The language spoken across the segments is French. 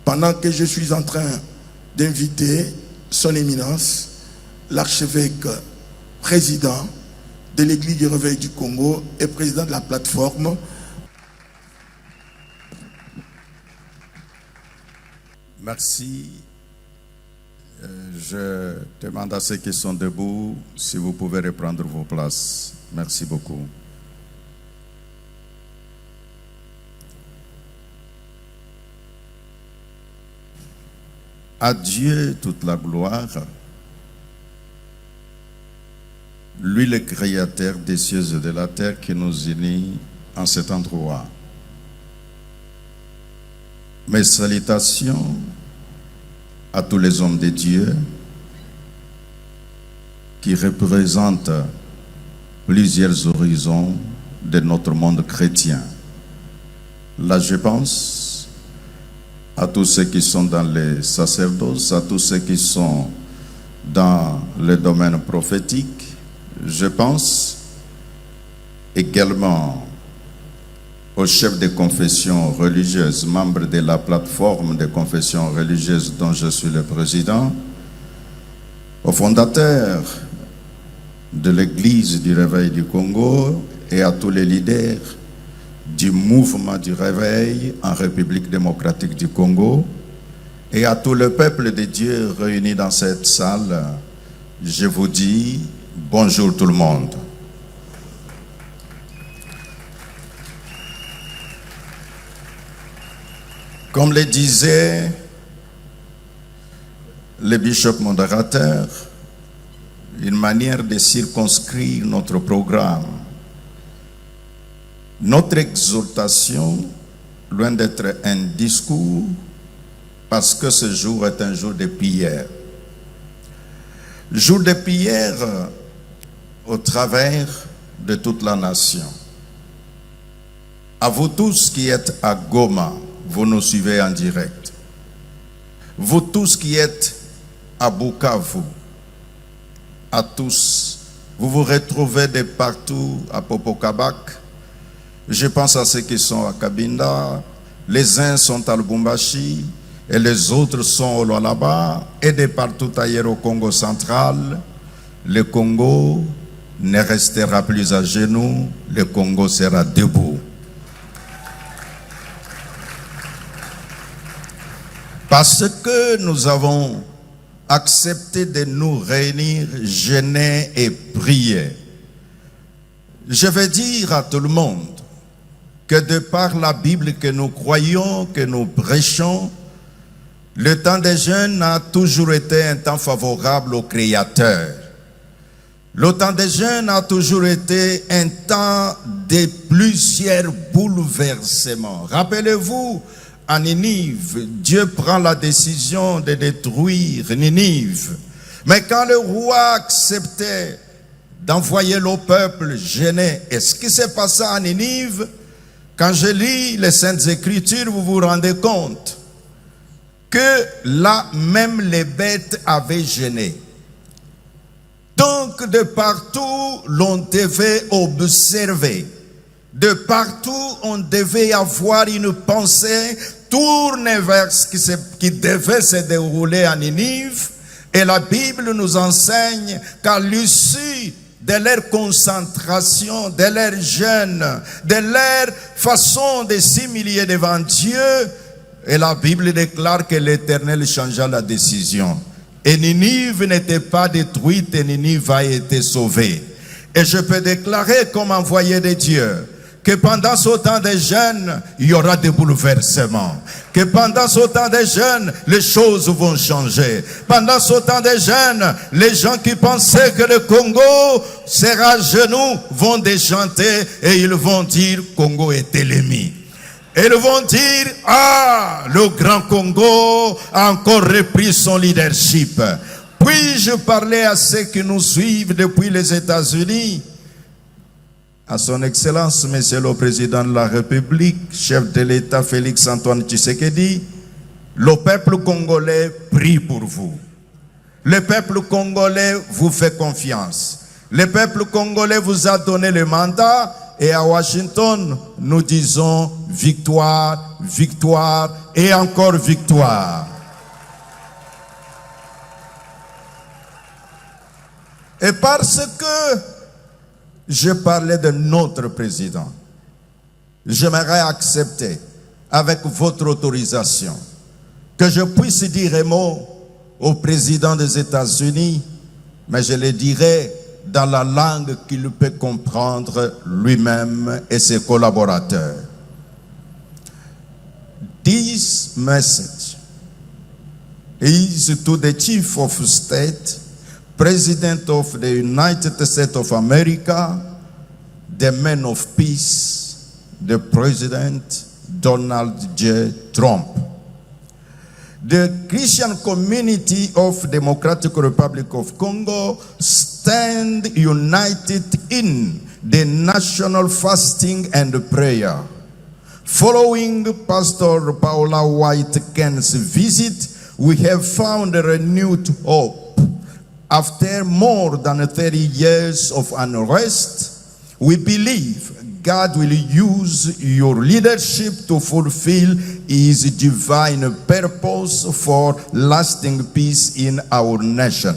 pendant que je suis en train d'inviter son éminence, l'archevêque président de l'Église du Réveil du Congo et président de la plateforme. Merci. Je demande à ceux qui sont debout si vous pouvez reprendre vos places. Merci beaucoup. À Dieu toute la gloire, lui le créateur des cieux et de la terre qui nous unit en cet endroit. Mes salutations à tous les hommes de Dieu qui représentent plusieurs horizons de notre monde chrétien. Là, je pense à tous ceux qui sont dans les sacerdoces, à tous ceux qui sont dans le domaine prophétique. Je pense également aux chefs de confession religieuse, membres de la plateforme de confession religieuse dont je suis le président, aux fondateurs de l'Église du Réveil du Congo et à tous les leaders du mouvement du Réveil en République démocratique du Congo et à tout le peuple de Dieu réuni dans cette salle. Je vous dis bonjour tout le monde. Comme le disait le bishop modérateur, une manière de circonscrire notre programme. Notre exhortation, loin d'être un discours, parce que ce jour est un jour de prière. Jour de prière au travers de toute la nation. À vous tous qui êtes à Goma, vous nous suivez en direct. Vous tous qui êtes à Bukavu, à tous, vous vous retrouvez de partout à Popokabak. Je pense à ceux qui sont à Kabinda, les uns sont à Lubumbashi et les autres sont au Lualaba et de partout ailleurs au Congo central. Le Congo ne restera plus à genoux, le Congo sera debout. Parce que nous avons accepté de nous réunir, jeûner et prier. Je vais dire à tout le monde que de par la Bible que nous croyons, que nous prêchons, le temps des jeûnes a toujours été un temps favorable au Créateur. Le temps des jeûnes a toujours été un temps de plusieurs bouleversements. Rappelez-vous, à Ninive, Dieu prend la décision de détruire Ninive. Mais quand le roi acceptait d'envoyer le peuple jeûner, et ce qui s'est passé à Ninive, quand je lis les Saintes Écritures, vous vous rendez compte que là même les bêtes avaient jeûné. Donc de partout, l'on devait observer. De partout, on devait avoir une pensée tournée vers ce qui devait se dérouler à Ninive. Et la Bible nous enseigne qu'à l'issue de leur concentration, de leur jeûne, de leur façon de s'humilier devant Dieu, et la Bible déclare que l'Éternel changea la décision. Et Ninive n'était pas détruite, et Ninive a été sauvée. Et je peux déclarer comme envoyé de Dieu que pendant ce temps de jeûne, il y aura des bouleversements. Que pendant ce temps de jeûne, les choses vont changer. Pendant ce temps de jeûne, les gens qui pensaient que le Congo sera à genoux vont déchanter et ils vont dire Congo est ennemi. Et ils vont dire, ah, le grand Congo a encore repris son leadership. Puis-je parler à ceux qui nous suivent depuis les États-Unis? À son Excellence, Monsieur le Président de la République, chef de l'État Félix Antoine Tshisekedi, le peuple congolais prie pour vous. Le peuple congolais vous fait confiance. Le peuple congolais vous a donné le mandat et à Washington, nous disons victoire, victoire et encore victoire. Et parce que je parlais de notre président, j'aimerais accepter, avec votre autorisation, que je puisse dire un mot au président des États-Unis, mais je le dirai dans la langue qu'il peut comprendre lui-même et ses collaborateurs. This message is to the Chief of State, President of the United States of America, the man of peace, the President Donald J. Trump. The Christian community of Democratic Republic of Congo stand united in the national fasting and prayer. Following Pastor Paula White-Ken's visit, we have found a renewed hope. After more than 30 years of unrest, we believe God will use your leadership to fulfill His divine purpose for lasting peace in our nation.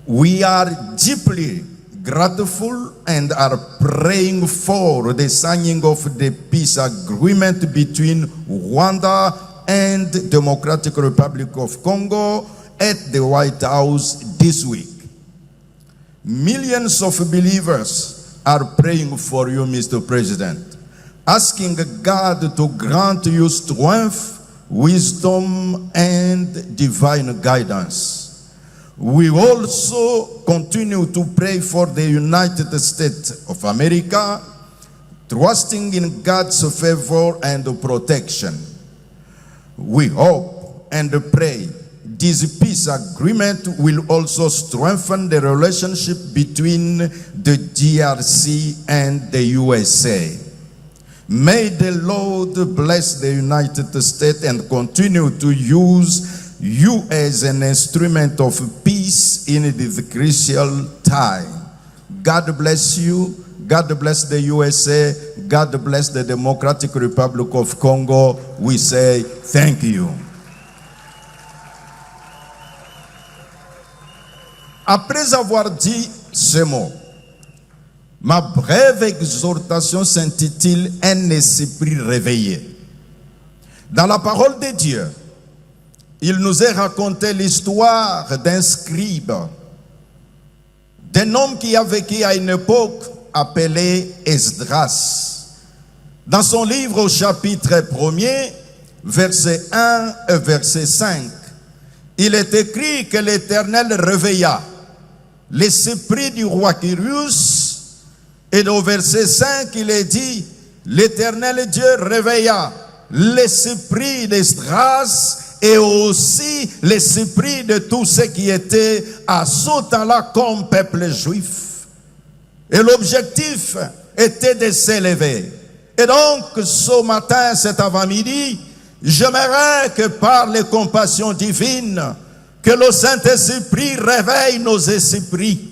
We are deeply grateful and are praying for the signing of the peace agreement between Rwanda and Democratic Republic of Congo at the White House this week. Millions of believers are praying for you, Mr. President, asking God to grant you strength, wisdom, and divine guidance. We also continue to pray for the United States of America, trusting in God's favor and protection. We hope and pray this peace agreement will also strengthen the relationship between the DRC and the USA. May the Lord bless the United States and continue to use you as an instrument of peace in this crucial time. God bless you. God bless the USA. God bless the Democratic Republic of Congo. We say thank you. Après avoir dit ce mot, ma brève exhortation s'intitule « Un esprit réveillé ». Dans la parole de Dieu, il nous est raconté l'histoire d'un scribe, d'un homme qui a vécu à une époque appelée Esdras. Dans son livre au chapitre 1er, verset 1 et verset 5, il est écrit que l'Éternel réveilla l'esprit du roi Kyrios, et au verset 5, il est dit, l'Éternel Dieu réveilla l'esprit d'Esdras et aussi l'esprit de tous ceux qui étaient à ce temps-là comme peuple juif. Et l'objectif était de s'élever. Et donc, ce matin, cet avant-midi, j'aimerais que par les compassions divines, que le Saint-Esprit réveille nos esprits.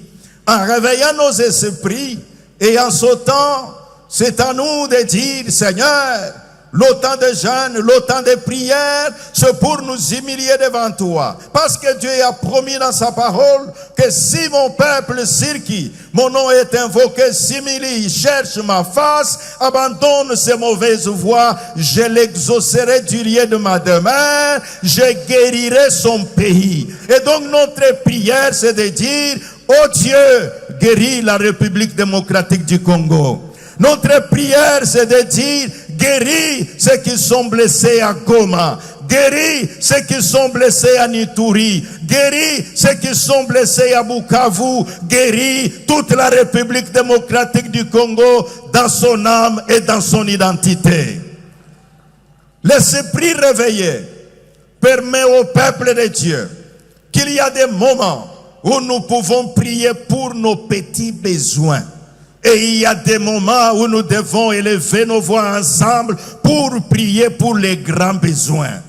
En réveillant nos esprits, et en ce temps, c'est à nous de dire, Seigneur, le temps de jeûne, le temps de prière, c'est pour nous humilier devant toi. Parce que Dieu a promis dans sa parole que si mon peuple sur qui mon nom est invoqué, s'humilie, cherche ma face, abandonne ses mauvaises voies, je l'exaucerai du lieu de ma demeure, je guérirai son pays. Et donc notre prière, c'est de dire, oh Dieu, guéris la République démocratique du Congo. Notre prière, c'est de dire, guéris ceux qui sont blessés à Goma, guéris ceux qui sont blessés à Nituri, guéris ceux qui sont blessés à Bukavu, guéris toute la République démocratique du Congo dans son âme et dans son identité. L'esprit réveillé permet au peuple de Dieu qu'il y a des moments où nous pouvons prier pour nos petits besoins. Et il y a des moments où nous devons élever nos voix ensemble pour prier pour les grands besoins.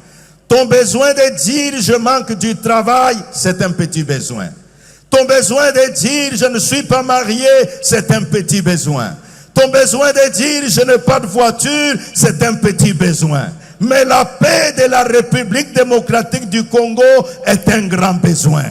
Ton besoin de dire je manque du travail, c'est un petit besoin. Ton besoin de dire je ne suis pas marié, c'est un petit besoin. Ton besoin de dire je n'ai pas de voiture, c'est un petit besoin. Mais la paix de la République démocratique du Congo est un grand besoin.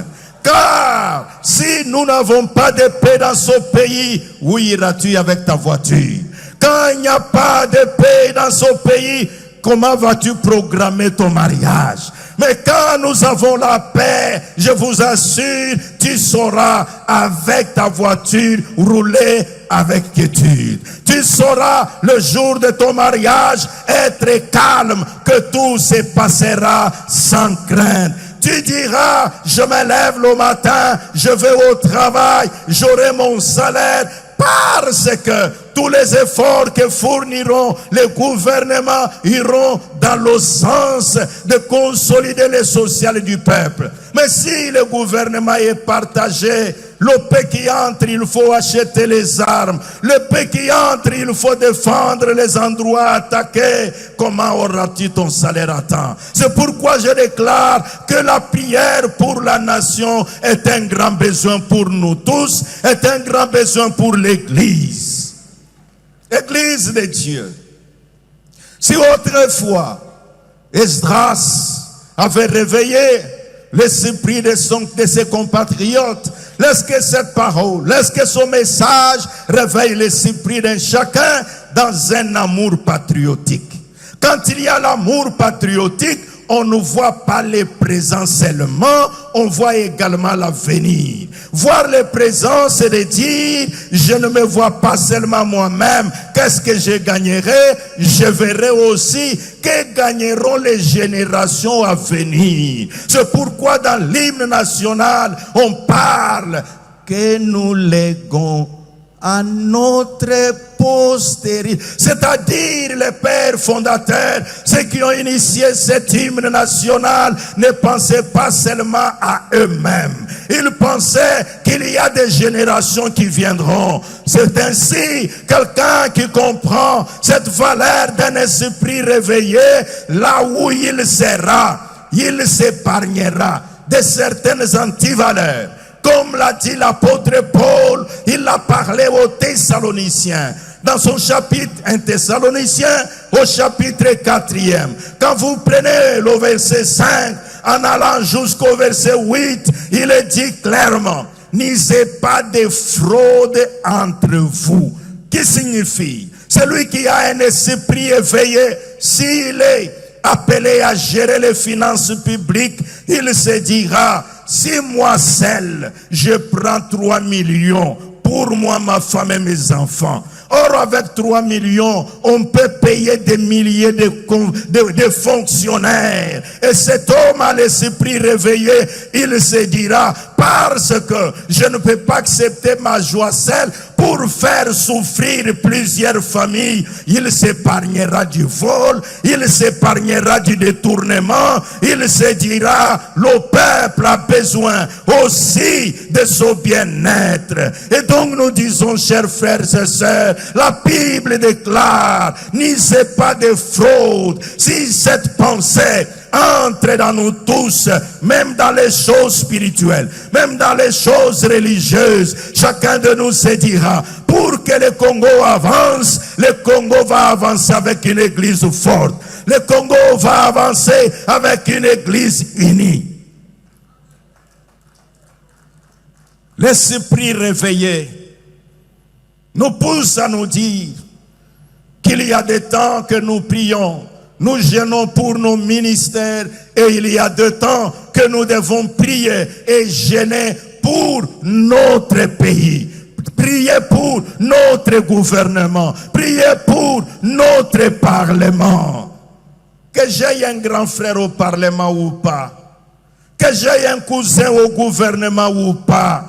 Car si nous n'avons pas de paix dans ce pays, où iras-tu avec ta voiture? Quand il n'y a pas de paix dans ce pays, comment vas-tu programmer ton mariage? Mais quand nous avons la paix, je vous assure, tu sauras avec ta voiture rouler avec quiétude. Tu sauras le jour de ton mariage être calme, que tout se passera sans crainte. Tu diras, je me lève le matin, je vais au travail, j'aurai mon salaire, parce que tous les efforts que fourniront les gouvernements iront dans le sens de consolider le social du peuple. Mais si le gouvernement est partagé, le paix qui entre, il faut acheter les armes. Le paix qui entre, il faut défendre les endroits attaqués. Comment auras-tu ton salaire à temps? C'est pourquoi je déclare que la prière pour la nation est un grand besoin pour nous tous, est un grand besoin pour l'Église. Église de Dieu. Si autrefois, Esdras avait réveillé l'esprit de ses compatriotes, laisse que cette parole, laisse que son message réveille l'esprit d'un chacun dans un amour patriotique. Quand il y a l'amour patriotique, on ne voit pas les présents seulement, on voit également l'avenir. Voir les présents, c'est de dire, je ne me vois pas seulement moi-même, qu'est-ce que je gagnerai? Je verrai aussi que gagneront les générations à venir. C'est pourquoi dans l'hymne national, on parle que nous léguons à notre postérité, c'est-à-dire les pères fondateurs, ceux qui ont initié cet hymne national, ne pensaient pas seulement à eux-mêmes. Ils pensaient qu'il y a des générations qui viendront. C'est ainsi, quelqu'un qui comprend cette valeur d'un esprit réveillé, là où il sera, il s'épargnera de certaines antivaleurs. Comme l'a dit l'apôtre Paul, il a parlé aux Thessaloniciens. Dans son chapitre 1 Thessaloniciens, au chapitre 4e. Quand vous prenez le verset 5, en allant jusqu'au verset 8, il est dit clairement, n'ayez pas de fraude entre vous. Qui signifie? Celui qui a un esprit éveillé, s'il est appelé à gérer les finances publiques, il se dira, si moi seul, je prends 3 millions pour moi, ma femme et mes enfants. Or, avec 3 millions, on peut payer des milliers de fonctionnaires. Et cet homme à l'esprit réveillé, il se dira, parce que je ne peux pas accepter ma joie seule pour faire souffrir plusieurs familles. Il s'épargnera du vol, il s'épargnera du détournement, il se dira, le peuple a besoin aussi de son bien-être. Et donc nous disons, chers frères et sœurs, la Bible déclare, n'ayez pas de fraude. Si cette pensée entre dans nous tous, même dans les choses spirituelles, même dans les choses religieuses, chacun de nous se dira, pour que le Congo avance, le Congo va avancer avec une église forte. Le Congo va avancer avec une église unie. L'esprit réveillé nous pousse à nous dire qu'il y a des temps que nous prions, nous gênons pour nos ministères, et il y a des temps que nous devons prier et gêner pour notre pays. Priez pour notre gouvernement, priez pour notre parlement. Que j'aie un grand frère au parlement ou pas, que j'aie un cousin au gouvernement ou pas,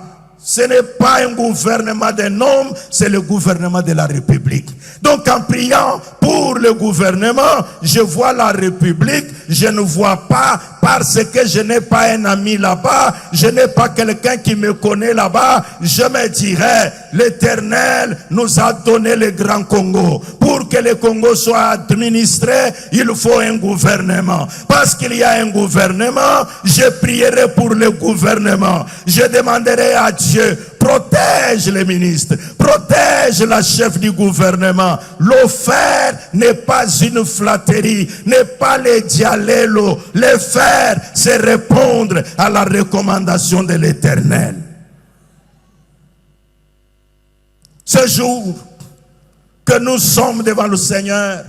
ce n'est pas un gouvernement d'un homme, c'est le gouvernement de la République. Donc en priant pour le gouvernement, je vois la République, je ne vois pas, parce que je n'ai pas un ami là-bas, je n'ai pas quelqu'un qui me connaît là-bas, je me dirais, l'Éternel nous a donné le Grand Congo. Pour que le Congo soit administré, il faut un gouvernement. Parce qu'il y a un gouvernement, je prierai pour le gouvernement. Je demanderai à Dieu protège les ministres, protège la chef du gouvernement. L'offert n'est pas une flatterie, n'est pas les dialélos. Le faire, c'est répondre à la recommandation de l'Éternel. Ce jour que nous sommes devant le Seigneur,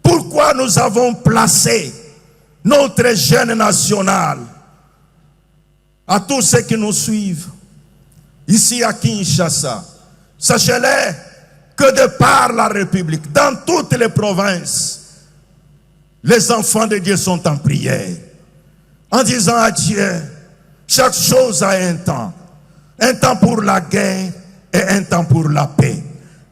pourquoi nous avons placé notre jeûne national? À tous ceux qui nous suivent, ici à Kinshasa, sachez-le que de par la République, dans toutes les provinces, les enfants de Dieu sont en prière, en disant à Dieu, chaque chose a un temps pour la guerre et un temps pour la paix,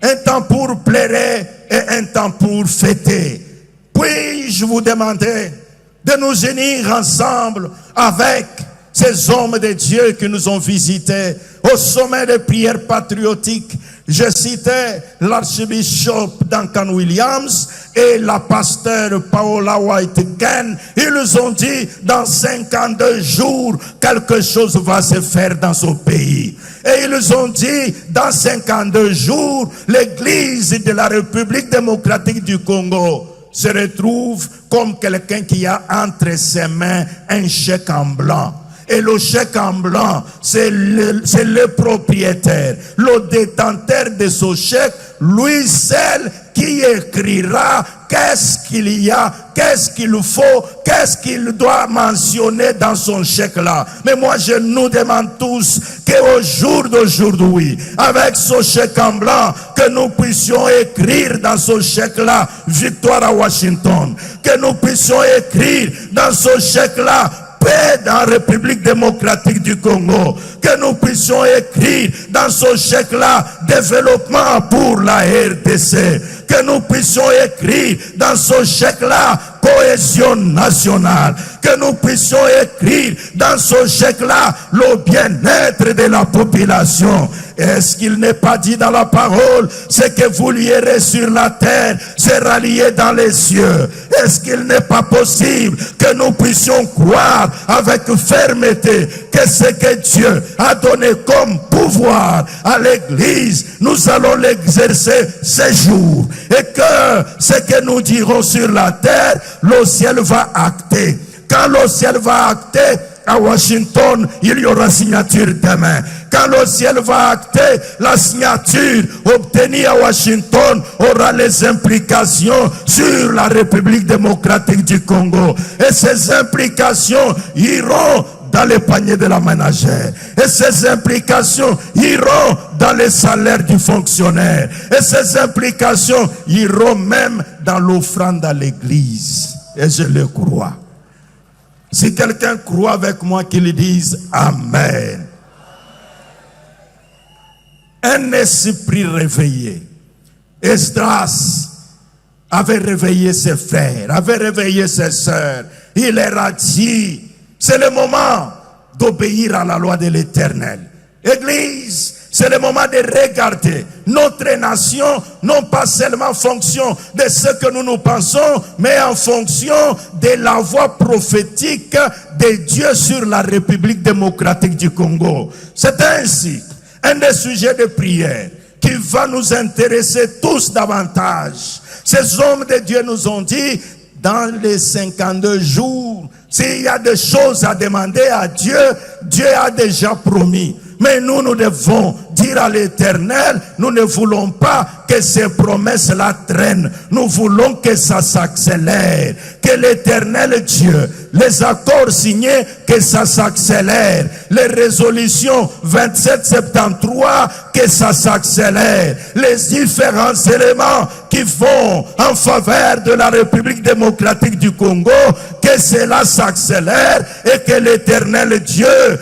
un temps pour pleurer et un temps pour fêter. Puis-je vous demander de nous unir ensemble avec ces hommes de Dieu qui nous ont visités au sommet des prières patriotiques. Je citais l'archbishop Duncan Williams et la pasteur Paola White-Ken. Ils ont dit, dans 52 jours, quelque chose va se faire dans ce pays. Et ils ont dit, dans 52 jours, l'église de la République démocratique du Congo se retrouve comme quelqu'un qui a entre ses mains un chèque en blanc. Et le chèque en blanc, c'est le propriétaire, le détenteur de ce chèque, lui seul qui écrira qu'est-ce qu'il y a, qu'est-ce qu'il faut, qu'est-ce qu'il doit mentionner dans son chèque-là. Mais moi, je nous demande tous qu'au jour d'aujourd'hui, avec ce chèque en blanc, que nous puissions écrire dans ce chèque-là, victoire à Washington, que nous puissions écrire dans ce chèque-là, paix dans la République démocratique du Congo, que nous puissions écrire dans ce chèque-là développement pour la RDC, que nous puissions écrire dans ce chèque-là cohésion nationale, que nous puissions écrire dans ce chèque-là le bien-être de la population. Est-ce qu'il n'est pas dit dans la parole, ce que vous lierez sur la terre sera lié dans les cieux? Est-ce qu'il n'est pas possible que nous puissions croire avec fermeté que ce que Dieu a donné comme pouvoir à l'église, nous allons l'exercer ce jour, et que ce que nous dirons sur la terre, le ciel va acter. Quand le ciel va acter, à Washington, il y aura signature demain. Quand le ciel va acter, la signature obtenue à Washington aura les implications sur la République démocratique du Congo. Et ces implications iront dans les paniers de la ménagère. Et ces implications iront dans les salaires du fonctionnaire. Et ces implications iront même dans l'offrande à l'église. Et je le crois. Si quelqu'un croit avec moi, qu'il dise Amen. Un esprit réveillé. Esdras avait réveillé ses frères, avait réveillé ses sœurs. Il leur a dit, c'est le moment d'obéir à la loi de l'Éternel. Église, c'est le moment de regarder notre nation, non pas seulement en fonction de ce que nous pensons, mais en fonction de la voix prophétique de Dieu sur la République démocratique du Congo. C'est ainsi un des sujets de prière qui va nous intéresser tous davantage. Ces hommes de Dieu nous ont dit, dans les 52 jours, s'il y a des choses à demander à Dieu, Dieu a déjà promis. Mais nous devons dire à l'Éternel, nous ne voulons pas que ces promesses-là traînent. Nous voulons que ça s'accélère. Que l'Éternel Dieu, les accords signés, que ça s'accélère. Les résolutions 2773, que ça s'accélère. Les différents éléments qui vont en faveur de la République démocratique du Congo, que cela s'accélère et que l'Éternel Dieu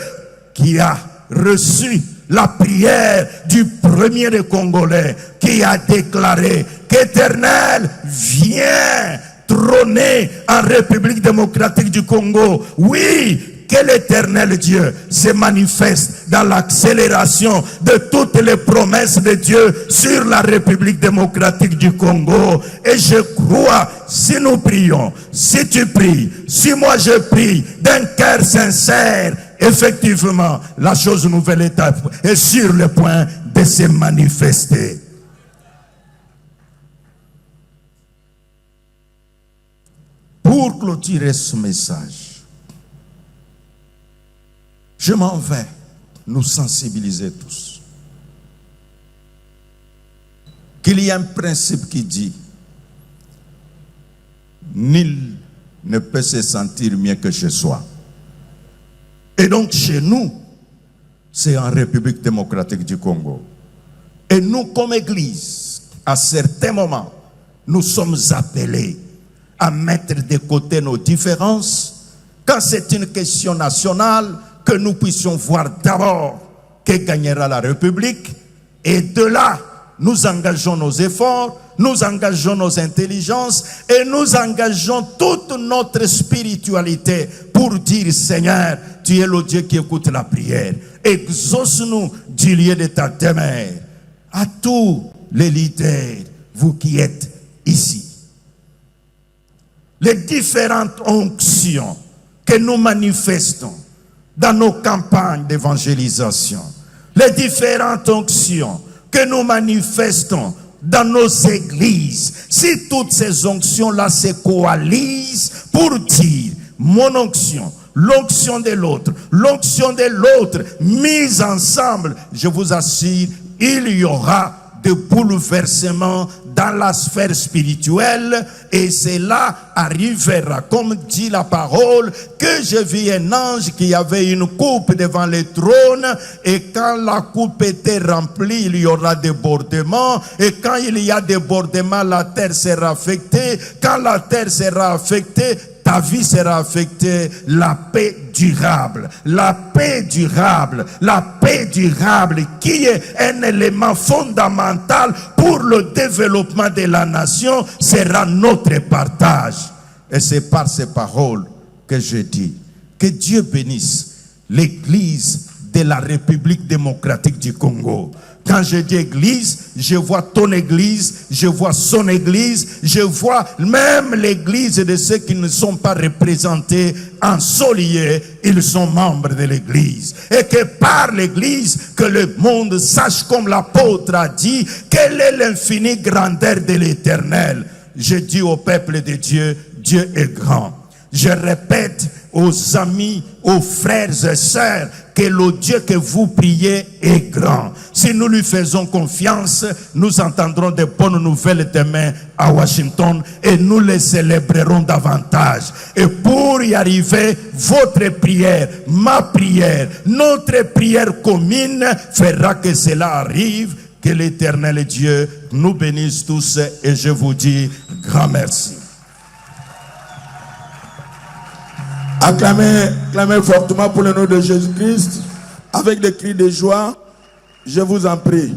qui a reçu la prière du premier des Congolais qui a déclaré qu'Éternel vient trôner en République démocratique du Congo. Oui, que l'Éternel Dieu se manifeste dans l'accélération de toutes les promesses de Dieu sur la République démocratique du Congo. Et je crois, si nous prions, si tu pries, si moi je prie d'un cœur sincère effectivement, la chose nouvelle est sur le point de se manifester. Pour clôturer ce message, je m'en vais nous sensibiliser tous. Qu'il y a un principe qui dit nul ne peut se sentir mieux que chez soi. Et donc chez nous, c'est en République démocratique du Congo. Et nous, comme Église, à certains moments, nous sommes appelés à mettre de côté nos différences. Quand c'est une question nationale, que nous puissions voir d'abord que gagnera la République. Et de là, nous engageons nos efforts, nous engageons nos intelligences et nous engageons toute notre spiritualité pour dire, Seigneur, tu es le Dieu qui écoute la prière. Exauce-nous du lieu de ta demeure. À tous les leaders, vous qui êtes ici. Les différentes onctions que nous manifestons dans nos campagnes d'évangélisation, les différentes onctions que nous manifestons dans nos églises, si toutes ces onctions-là se coalisent pour dire mon onction, l'onction de l'autre, mises ensemble, je vous assure, il y aura de bouleversements dans la sphère spirituelle et cela arrivera, comme dit la parole, que je vis un ange qui avait une coupe devant le trône et quand la coupe était remplie, il y aura débordement et quand il y a débordement, la terre sera affectée. Quand la terre sera affectée, ta vie sera affectée. La paix durable, la paix durable, la paix durable qui est un élément fondamental pour le développement de la nation sera notre partage. Et c'est par ces paroles que je dis que Dieu bénisse l'Église de la République démocratique du Congo. Quand je dis église, je vois ton église, je vois son église, je vois même l'église de ceux qui ne sont pas représentés en ce lieu, ils sont membres de l'église. Et que par l'église, que le monde sache comme l'apôtre a dit, quelle est l'infinie grandeur de l'Éternel. Je dis au peuple de Dieu, Dieu est grand. Je répète aux amis, aux frères et sœurs, que le Dieu que vous priez est grand. Si nous lui faisons confiance, nous entendrons de bonnes nouvelles demain à Washington et nous les célébrerons davantage. Et pour y arriver, votre prière, ma prière, notre prière commune fera que cela arrive. Que l'Éternel Dieu nous bénisse tous et je vous dis grand merci. Acclamez fortement pour le nom de Jésus-Christ avec des cris de joie. Je vous en prie.